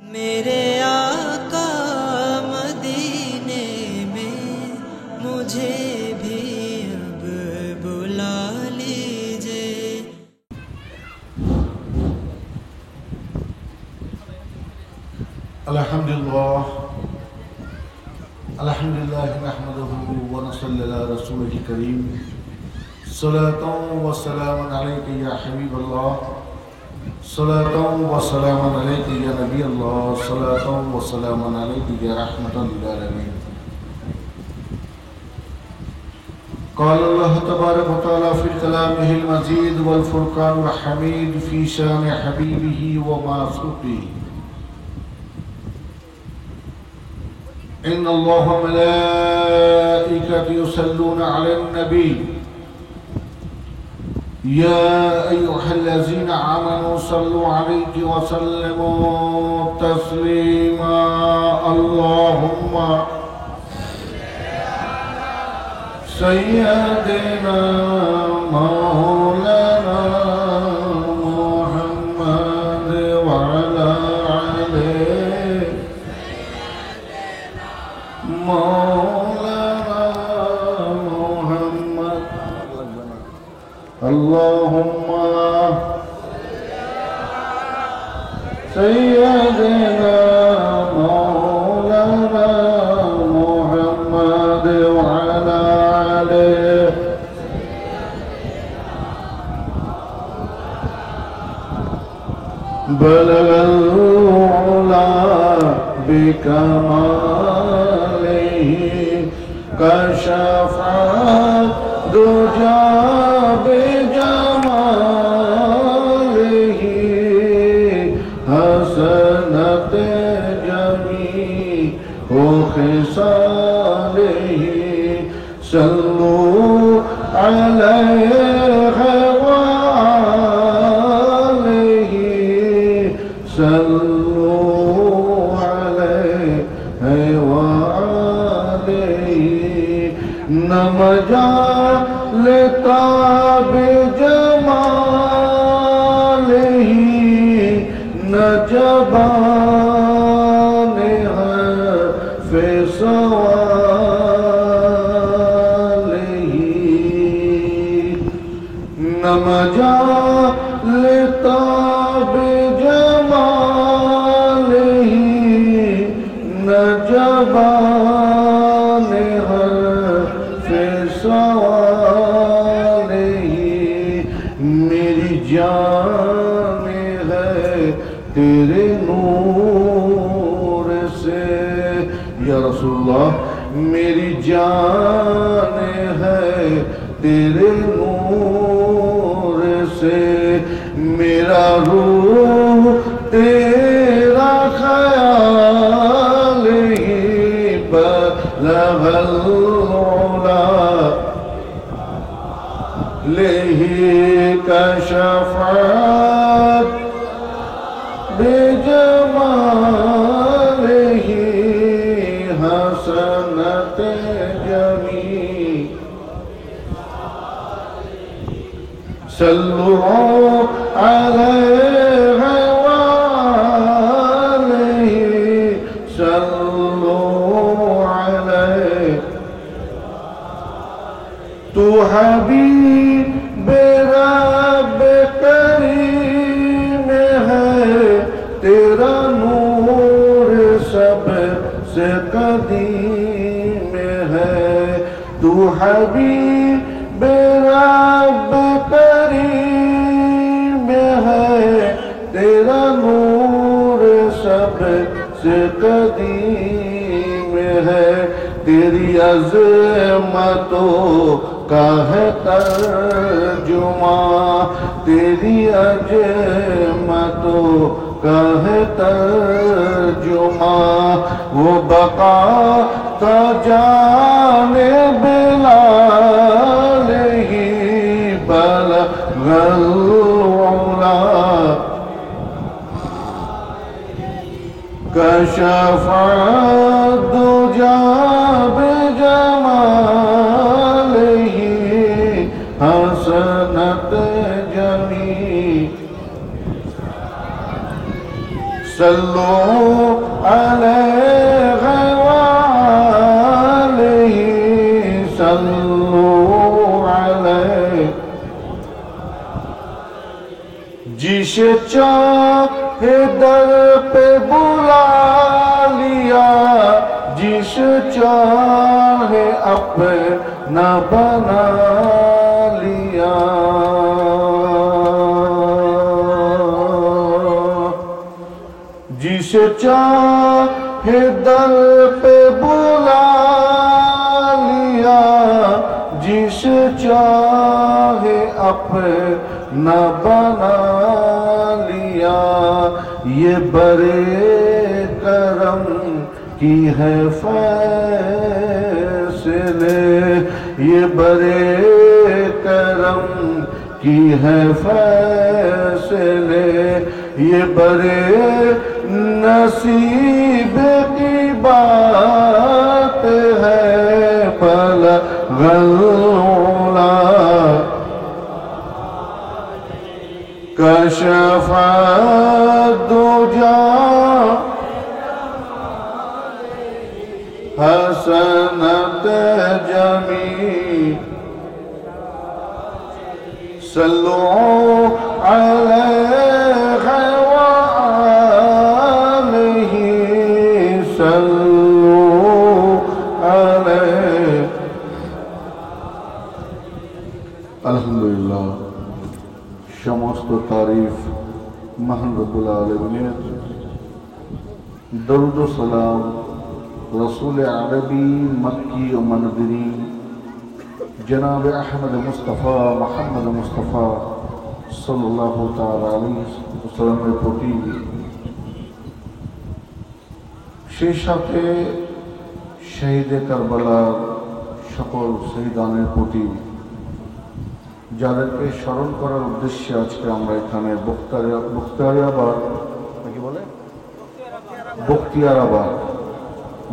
मेरे आका मदीने में मुझे भी अब बुला लीजिए। अल्हम्दुलिल्लाह नहमदुहु व नसल्ली अला रसूलिल करीम। सलातun व सलामुन अलैका या हबीबल्लाह, सलातun व सलामुन अलैका या नबी अल्लाह, सलातun व सलामुन अलैका या रहमतल लिल आलमीन। क़ाल अल्लाह तबारक व तआला फ़ी कलामिहिल मजीद वल फ़ुरक़ानिल हमीद फ़ी शान हबीबिही व मासूक़िही। इन्नल्लाह व मलाइकतहु युसल्लूना अलन नबी या अय्युहल्लज़ीना आमनू सल्लु अलैहि व सल्लिमू तस्लीमा। अल्लाहुम्मा सय्यिदना मौलाना मुहम्मद व अला आलिहि मौलाना मुहम्मद। अल्लाहुम्मा सय्यिदना मौलाना मुहम्मद व अला आलिहि। बलगल उला बिकमालिही कशफ़ा दुजा बिजमालिही हसनत जमीउ ख़िसालिही। सल्लू अलैहि व आलिहि, सल्लू अलैहि व आलिहि। नमजालता बिजमालिही नजबान हर्फ़े सवालिही। नमजालता बिजमालिही नजबान हर्फ़े सवालिही। मेरी जान है तेरे नूर से या रसूलुल्लाह, मेरी जान है तेरे नूर से। मेरा रूह तेरा ख्याल ही बलगल उला लेही कशफ़ा बिजमालिही हसनत जमीउ। सल्लू अलैहि व आलिहि, सल्लू अलैहि। तू हबीब रब करीम है, तेरा नूर सबसे कदीम है। तू हबीब रब करीम है, तेरा नूर सबसे कदीम है। तेरी अज़मतों का है तर्जुमा, तेरी अज़मतों का है तर्जुमा। वो बका का जाने बिलाल ही बलगल उला कशफ़ा दुजा बिजमालिही हसनत जमीउ। صلوا عليه وآله صلوا عليه जिसे चाहे दर पे बुला लिया जिस चाहे अपना बना लिया जिसे चाहे दर पे बुला लिया जिस चाहे अपना बना लिया ये बड़े करम की है फैसले ये बड़े करम की है फैसले ये बड़े नसीब की बात है भला गल्ला कशफा दुजा हसनत जमी सल्लू अलैहि वआलिहि सल्लू अलैहि। अल्हम्दुलिल्लाह समस्त तारीफ महान रब्बुल आलमीনের दरूद व सलाम रसूल अरबी मक्की व मदनी जनाब अहमद मुस्तफ़ा मोहम्मद मुस्तफ़ा सल्लल्लाहु ताआला अलैहि वसल्लमेর প্রতি সেই সাথে শহীদে কারবালার সকল শহীদানের প্রতি যাদেরকে স্মরণ করার উদ্দেশ্যে আজকে আমরা এখানে বখতিয়ারাবাদ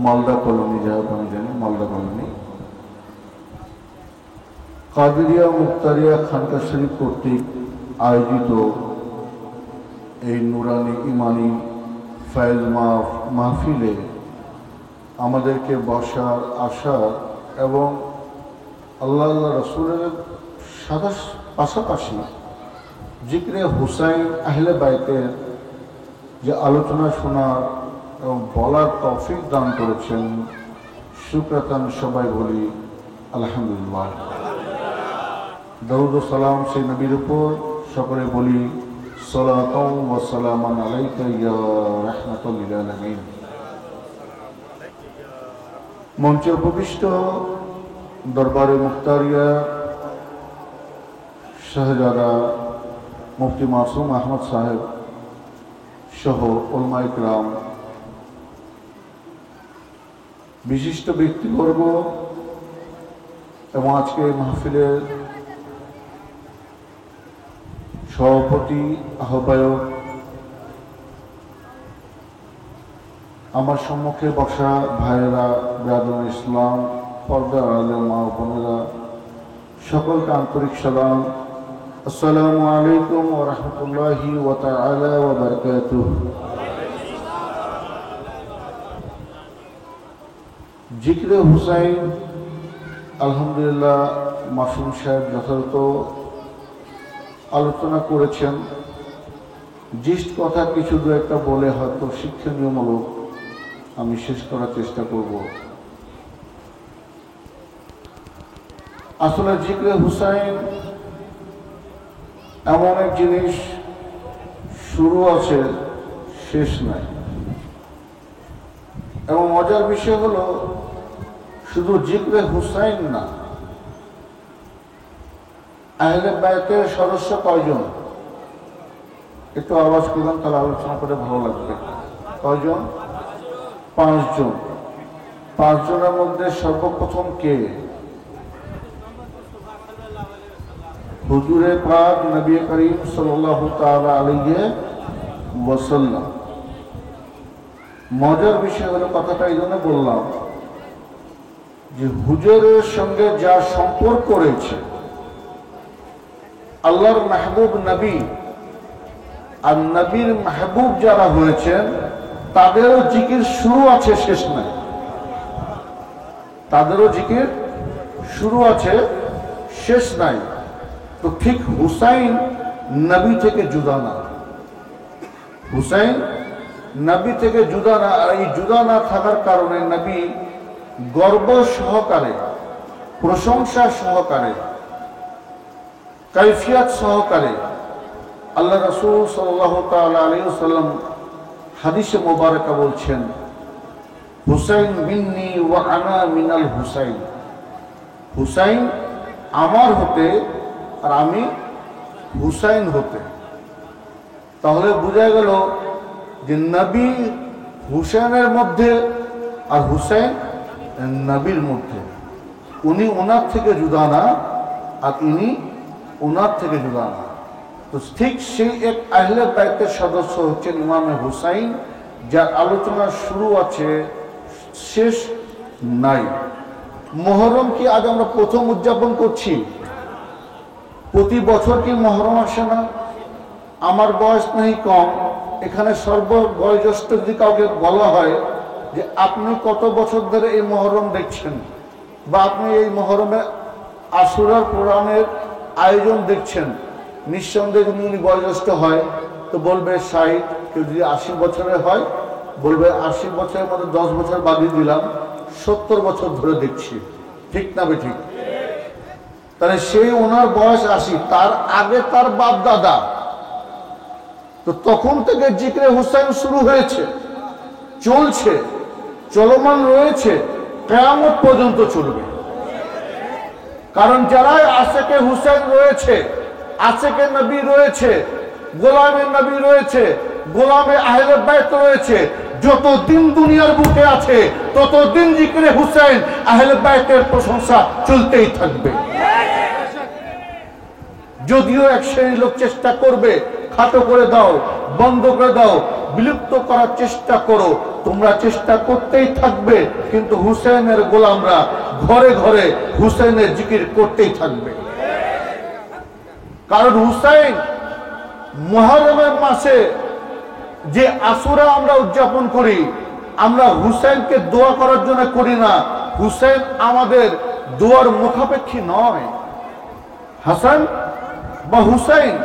মালদা কলোনি যা আমি জানি মালদা কলোনি কাদেরিয়া মুক্তারিয়া খানকা শরীফ কর্তৃক আয়োজিত এই নুরানি ইমানি ফায়েজ মাহফিলে আমাদেরকে বসার আশার এবং আল্লাহ রসুলের সাথে পাশাপাশি জিক্রে হুসাইন আহলে বাইতের যে আলোচনা শোনার এবং বলার তৌফিক দান করেছেন শুকরাতান সবাই বলি আলহামদুলিল্লাহ। দরুদ ও সালাম সেই নবীর উপর সকলে বলি সালাতু ওয়া সালামান আলাইকা ইয়া রাহমাতুল লিল আলামিন। মঞ্চে উপবিষ্ট দরবারে মুক্তারিয়া শাহজাদা মুফতি মাসুম আহমদ সাহেব সহ উলামা ইকরাম, বিশিষ্ট ব্যক্তিবর্গ এবং আজকে মাহফিলের সভাপতি আহ্বায়ক, আমার সম্মুখে বসা ভাইয়েরা, ব্রাদার ইসলাম, পর্দার আলেম মা বোনেরা, সকলকে আন্তরিক সালাম। আসসালামু আলাইকুম ওয়া রাহমাতুল্লাহি ওয়া তাআলা ওয়া বারাকাতুহু। জিকরে হুসাইন আলহামদুলিল্লাহ মাসুম সাহেব যথাযথ আলোচনা করেছেন। জিস্ট কথা কিছু দু একটা বলে হয়তো শিক্ষণীয়মূলক আমি শেষ করার চেষ্টা করব। আসলে জিকরে হুসাইন এমন এক জিনিস, শুরু আছে শেষ নাই। এবং মজার বিষয় হলো শুধু জিকরে হুসাইন না, আহলে বাইতের সদস্য কয়জন একটু আওয়াজ করলাম, তাহলে আলোচনা করে ভালো লাগবে। কয়জন? 5 জন। 5 জনের মধ্যে সর্বপ্রথম কে? হুজুরে পাক নবী করিম সাল্লাল্লাহু তাআলা আলাইহি ওয়াসাল্লাম। মজার বিষয় হলো, কথাটা এই জন্য বললাম যে হুজুরের সঙ্গে যা সম্পর্ক রয়েছে, আল্লাহর মাহবুব নবী আর নবীর মাহবুব যারা হয়েছেন তাদেরও জিকির শুরু আছে, শেষ নাই। তাদেরও জিকির শুরু আছে, শেষ নাই। তো ঠিক হুসাইন নবী থেকে জুদা না, হুসাইন নবী থেকে জুদা না। আর এই জুদা না থাকার কারণে নবী গর্ব সহকারে, প্রশংসা সহকারে, কাইফিয়াত সহকারে আল্লাহ রাসূল সাল্লাল্লাহু তাআলা আলাইহি ওয়াসাল্লাম হাদিসে মুবারাকা বলছেন, হুসাইন মিন্নি ওয়া আনা মিনাল হুসাইন। হুসাইন আমার হতে আর আমি হুসাইন হতে। তাহলে বোঝা গেল যে নবী হুসাইনের মধ্যে আর হুসাইন নবীর মধ্যে। উনি ওনার থেকে জুদা না, আর ইনি ওনার থেকে জুদা না। তো ঠিক সেই এক আহলে বাইতের সদস্য হচ্ছেন ইমামে হুসাইন, যার আলোচনা শুরু আছে, শেষ নাই। মুহররম কি আজ আমরা প্রথম উদযাপন করছি? প্রতি বছর কি মুহররম আসে না? আমার বয়স নেই কম, এখানে সর্ববয়োজ্যেষ্ঠ যদি কাউকে বলা হয় যে আপনি কত বছর ধরে এই মুহররম দেখছেন, বা আপনি এই মুহররমে আশুরার কোরআনের আয়োজন দেখছেন, নিঃসন্দেহে যদি উনি বয়োজ্যেষ্ঠ হয় তো বলবে 60, কেউ যদি 80 বছরের হয় বলবে 80 বছরের মধ্যে 10 বছর বাগিয়ে দিলাম, 70 বছর ধরে দেখছি। ঠিক না বে ঠিক? তাহলে সেই ওনার বয়স 80, তার আগে তার বাপ দাদা, তো তখন থেকে জিকরে হুসাইন শুরু হয়েছে, চলছে, চলমান রয়েছে, কিয়ামত পর্যন্ত চলবে। কারণ যারা আশেকে হুসাইন রয়েছে, আশেকে নবী রয়েছে, গোলামে নবী রয়েছে, গোলামে আহলে বাইত রয়েছে, যতদিন দুনিয়ার বুকে আছে ততদিন জিকরে হুসাইন আহলে বাইতের প্রশংসা চলতেই থাকবে। যদিও এক শ্রেণীর লোক চেষ্টা করবে খাটো করে দাও, বন্ধ করে দাও, বিলুপ্ত করার চেষ্টা করো, তোমরা চেষ্টা করতেই থাকবে, কিন্তু হুসাইনের গোলামরা ঘরে ঘরে হুসাইনের জিকির করতেই থাকবে। কারণ হুসাইন মুহররমের মাসে যে আশুরা আমরা উদযাপন করি, আমরা হুসাইনকে দোয়া করার জন্য করি না। হুসাইন আমাদের দোয়ার মুখাপেক্ষী নয়। হাসান বা হুসাইন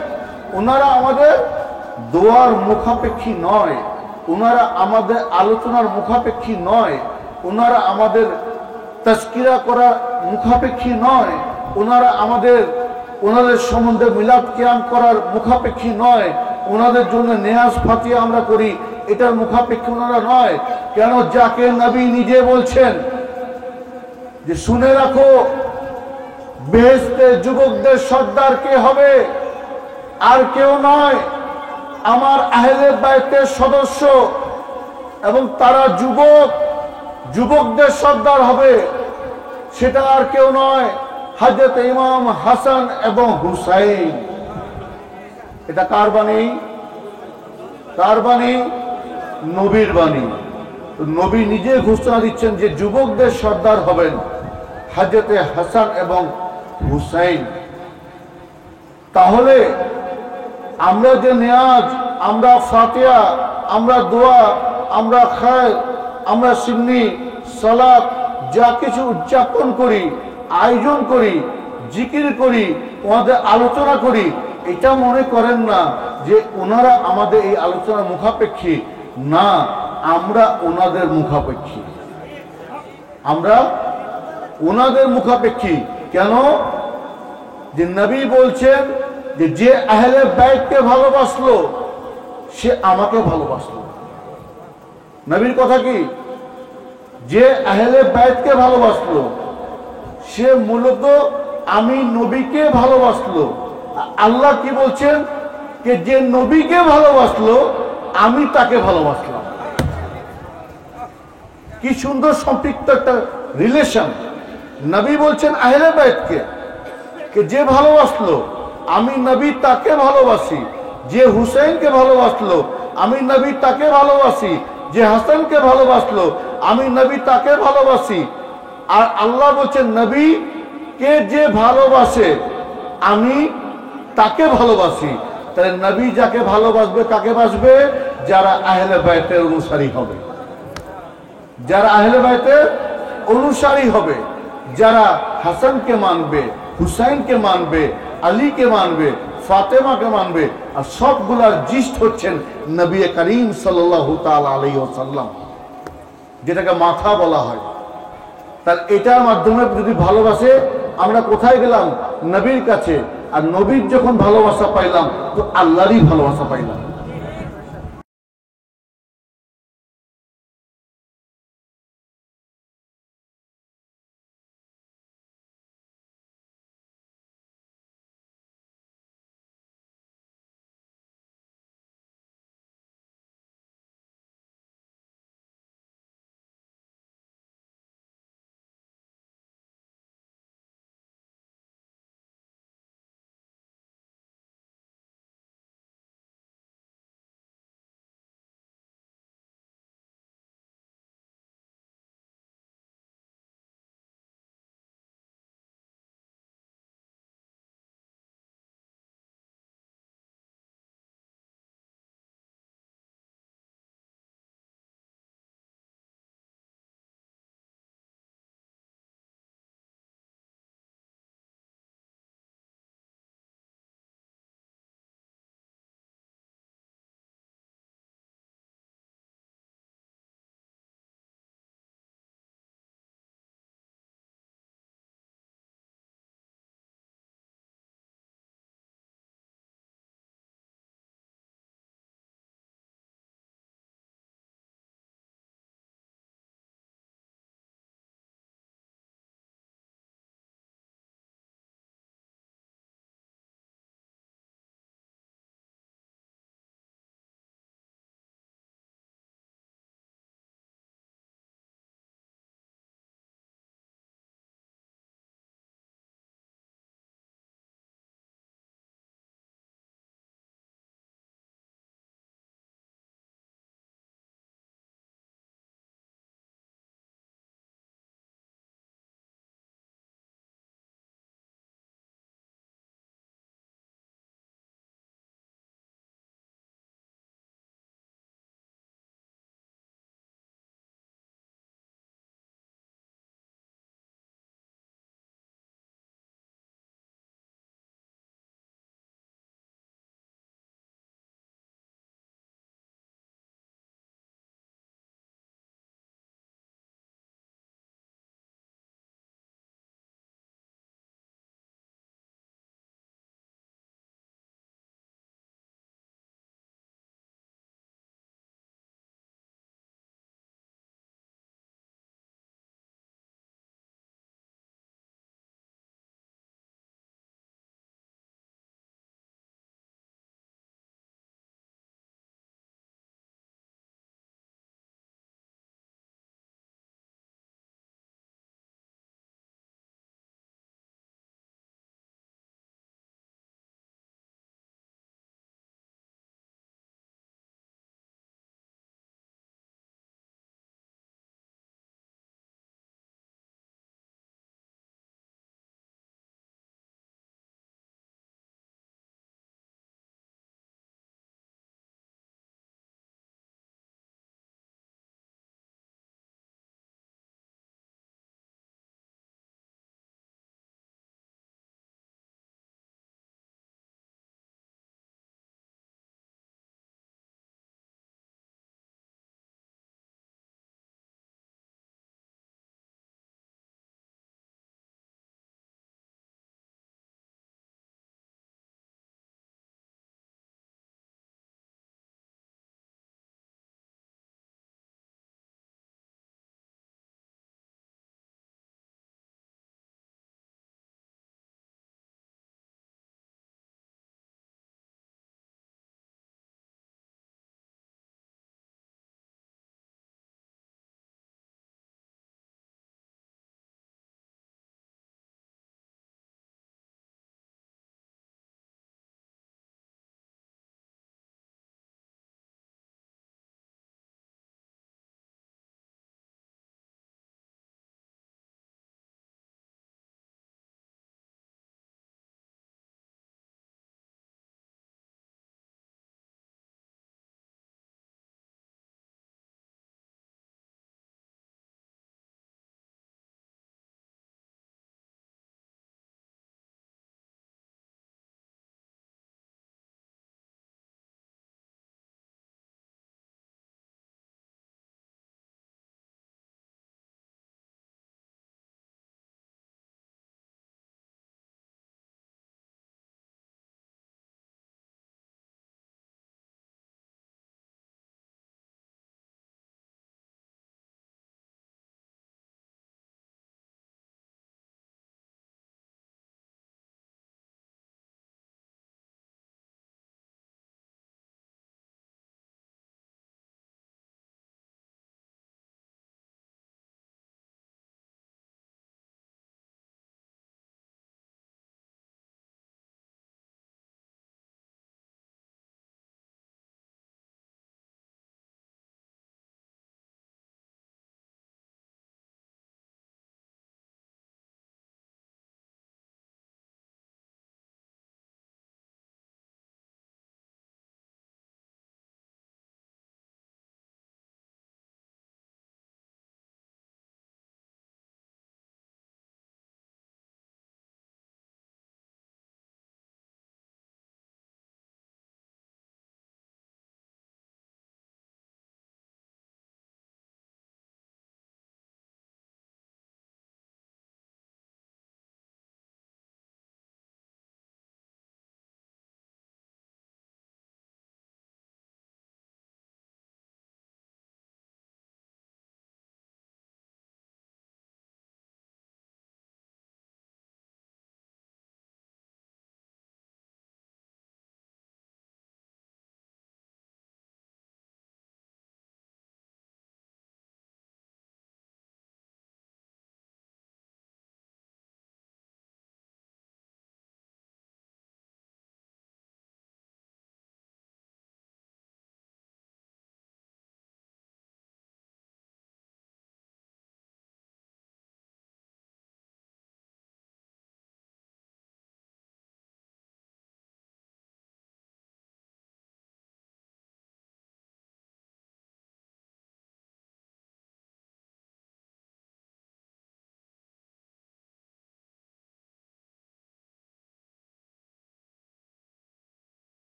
ওনারা আমাদের দোয়ার মুখাপেক্ষী নয়, ওনারা আমাদের আলোচনার মুখাপেক্ষী নয়, ওনারা আমাদের তাজকিরা করার মুখাপেক্ষী নয়, ওনারা ওনাদের সম্বন্ধে মিলাদ কিয়াম করার মুখাপেক্ষী নয়, ওনাদের জন্য নেয়াজ ফাতিহা আমরা করি এটার মুখাপেক্ষী ওনারা নয়। কেন? যাকে নবী নিজে বলছেন যে শুনে রাখো, বেহেশতে যুবকদের সর্দার কে হবে? আর কেউ নয়, আমার আহলে বাইতের সদস্য, এবং তারা যুবকদের সর্দার হবে। সেটা আর কেউ নয়, হযরত ইমাম হাসান এবং হুসাইন। এটা কার বাণী? কার বাণী? নবীর বাণী। নবী নিজে ঘোষণা দিচ্ছেন যে যুবকদের সর্দার হবেন হযরত হাসান এবং হুসাইন। তাহলে আমরা যে নিয়াজ, আমরা ফাতিহা, আমরা দোয়া, আমরা খায়, আমরা সিন্নি, সালাত, যা কিছু উদযাপন করি, আয়োজন করি, জিকির করি, ওনাদের আলোচনা করি, এটা মনে করেন না যে ওনারা আমাদের এই আলোচনার মুখাপেক্ষী। না, আমরা ওনাদের মুখাপেক্ষী, আমরা ওনাদের মুখাপেক্ষী। কেন? যে নবী বলছেন যে আহলে বাইতকে ভালোবাসলো সে আমাকে ভালোবাসলো। নবীর কথা কি? যে আহলে বাইতকে ভালোবাসলো সে মূলত আমি নবীকে ভালোবাসলো। আল্লাহ কি বলছেন? যে নবীকে ভালোবাসলো আমি তাকে ভালোবাসলাম। কি সুন্দর সম্পৃক্ত একটা রিলেশন। নবী বলছেন আহলে বাইতকে যে ভালোবাসলো আমি নবী তাকে ভালোবাসি, যে হুসাইনকে ভালোবাসলো আমি নবী তাকে ভালোবাসি, যে হাসানকে ভালোবাসলো আমি নবী তাকে ভালোবাসি। আর আল্লাহ বলছেন নবী কে যে ভালোবাসে আমি তাকে ভালোবাসি। তাহলে নবী যাকে ভালোবাসবে কাকে বাসবে? যারা আহলে বাইতের অনুসারী হবে, যারা আহলে বাইতের অনুসারী হবে, যারা হাসানকে মানবে, হুসাইনকে মানবে, আলীকে মানবে, ফাতেমাকে মানবে। আর সবগুলার জিস্ট হচ্ছেন নবী করিম সাল্লাল্লাহু তাআলা আলাইহি ওয়াসাল্লাম, যেটাকে মাথা বলা হয়। তার এটার মাধ্যমে যদি ভালোবাসে, আমরা কোথায় গেলাম? নবীর কাছে। আর নবীর যখন ভালোবাসা পাইলাম, তো আল্লাহরই ভালোবাসা পাইলাম।